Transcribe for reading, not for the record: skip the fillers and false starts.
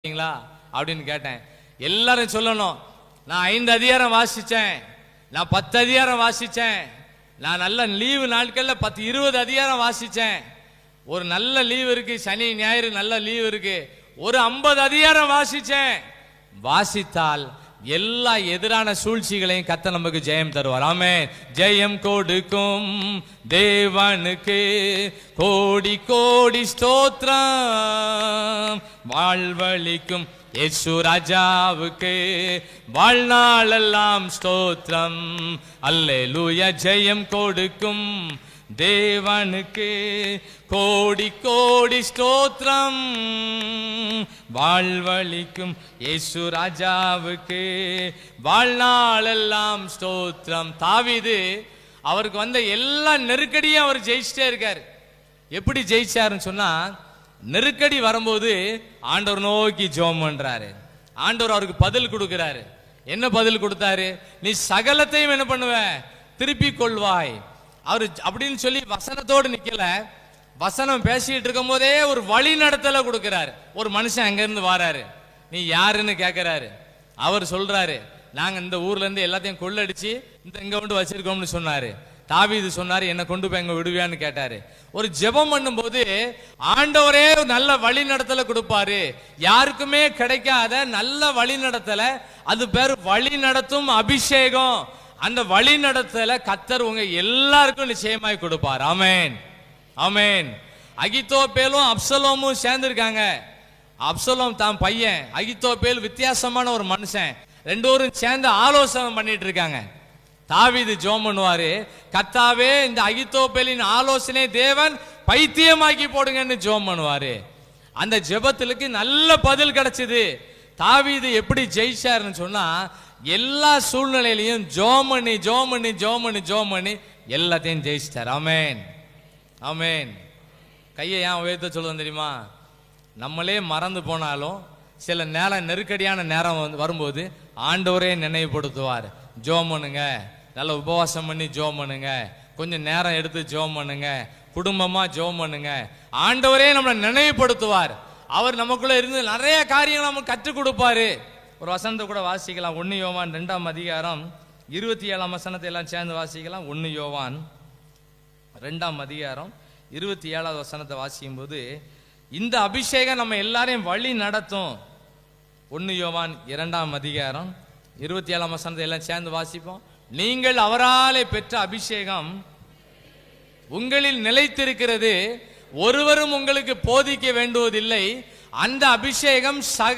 அப்படின்னு கேட்டேன். எல்லாரும் சொல்லணும், நான் 5 அதிகாரம் வாசிச்சேன், நான் 10 அதிகாரம் வாசிச்சேன், நான் நல்ல லீவு நாட்கள்ல 10-20 அதிகாரம் வாசிச்சேன். ஒரு நல்ல லீவு இருக்கு, சனி ஞாயிறு நல்ல லீவு இருக்கு, ஒரு 50 அதிகாரம் வாசிச்சேன். வாசித்தால் எல்லா எதிரான சூழ்ச்சிகளையும் கர்த்தர் நமக்கு ஜெயம் தருவார். ஆமென். ஜெயம் கொடுக்கும் தேவனுக்கு கோடி கோடி ஸ்தோத்திரம். வாழ்வழிக்கும் இயேசு ராஜாவுக்கு வாழ்நாளெல்லாம் ஸ்தோத்திரம். அல்லேலூயா. ஜெயம் கொடுக்கும் தேவனுக்கு கோடி கோடி ஸ்தோத்திரம். வாழ்வழிக்கும் இயேசு ராஜாவுக்கு வாழ்நாளெல்லாம் ஸ்தோத்திரம். தாவீது அவருக்கு வந்த எல்லா நெருக்கடியும் அவர் ஜெயிச்சிட்டே இருக்காரு. எப்படி ஜெயிச்சாருன்னு சொன்னா, நெருக்கடி வரும்போது ஆண்டவர் நோக்கி ஜெபம் பண்றாரு. ஆண்டவர் அவருக்கு பதில் கொடுக்கிறாரு. என்ன பதில் கொடுத்தாரு? நீ சகலத்தையும் என்ன பண்ணுவ? திருப்பிக் கொள்வாய். அவரு அப்படின்னு சொல்லி வசனத்தோடு நிக்கல, வசனம் பேசிட்டு இருக்கும் போதே ஒரு வழி நடத்தல கொடுக்கிறாரு. ஒரு மனுஷன் அங்க இருந்து வாராரு, நீ யாருன்னு கேட்கிறாரு. அவர் சொல்றாரு, நாங்க இந்த ஊர்ல இருந்து எல்லாத்தையும் கொள்ளடிச்சு இங்க கொண்டு வச்சிருக்கோம்னு சொன்னாரு. தாவீது சொன்னாரு, என்ன கொண்டு போய் எங்க விடுவியான்னு கேட்டாரு. ஒரு ஜெபம் பண்ணும் போது ஆண்டவரே நல்ல வழி நடத்தல கொடுப்பாரு. யாருக்குமே கிடைக்காத நல்ல வழி நடத்தல, அது பேர் வழி நடத்தும் அபிஷேகம். அந்த வழி நடத்தல கர்த்தர் உங்க எல்லாருக்கும் நிச்சயமாய் கொடுப்பார். ஆமென், ஆமென். அகித்தோப்பேலும் அப்சலோமும் சேர்ந்திருக்காங்க. அப்சலோம் தான் பையன், அகித்தோப்பேல் வித்தியாசமான ஒரு மனுஷன். 2 பேரும் சேர்ந்து ஆலோசனை பண்ணிட்டு இருக்காங்க. தாவீது ஜெபம் பண்ணுவாரு, கர்த்தாவே இந்த அகித்தோப்பேலின் ஆலோசனை தேவன் பைத்தியமாக்கி போடுங்கன்னு ஜெபம் பண்ணுவாரு. அந்த ஜெபத்துக்கு நல்ல பதில் கிடைச்சது. தாவீது எப்படி ஜெயிச்சாருன்னு சொன்னா, எல்லா சூழ்நிலையிலையும் ஜெபம் பண்ணி ஜெபம் பண்ணி ஜெபம் பண்ணி ஜெபம் பண்ணி எல்லாத்தையும் ஜெயிச்சிட்டார். ஆமென், ஆமென். கையை ஏன் உயர்த்த சொல்லுவேன் தெரியுமா? நம்மளே மறந்து போனாலும் சில நேரம், நெருக்கடியான நேரம் வரும்போது ஆண்டவரே நினைவுபடுத்துவார். ஜெபம் பண்ணுங்க, நல்ல உபவாசம் பண்ணி ஜெபம் பண்ணுங்க, கொஞ்சம் நேரம் எடுத்து ஜெபம் பண்ணுங்க, குடும்பமா ஜெபம் பண்ணுங்க. ஆண்டவரே நம்மளை நினைவுபடுத்துவார். அவர் நமக்குள்ள இருந்து நிறைய காரியங்கள் நமக்கு கற்றுக் கொடுப்பாரு. ஒரு வசனத்தை கூட வாசிக்கலாம். 1 யோவான் 2ஆம் அதிகாரம் 27ஆம் வசனத்தை எல்லாம் சேர்ந்து வாசிக்கலாம். 1 யோவான் 2ஆம் அதிகாரம் 27வது வசனத்தை வாசிக்கும் போது, இந்த அபிஷேகம் நம்ம எல்லாரையும் வழி நடத்தும். 1 யோவான் 2ஆம் அதிகாரம் 27ஆம் வசனத்தை எல்லாம் சேர்ந்து வாசிப்போம். நீங்கள் அவராலே பெற்ற அபிஷேகம் உங்களில் நிலைத்திருக்கிறது, ஒருவரும் உங்களுக்கு போதிக்க வேண்டுவதில்லை. அந்த அபிஷேகம்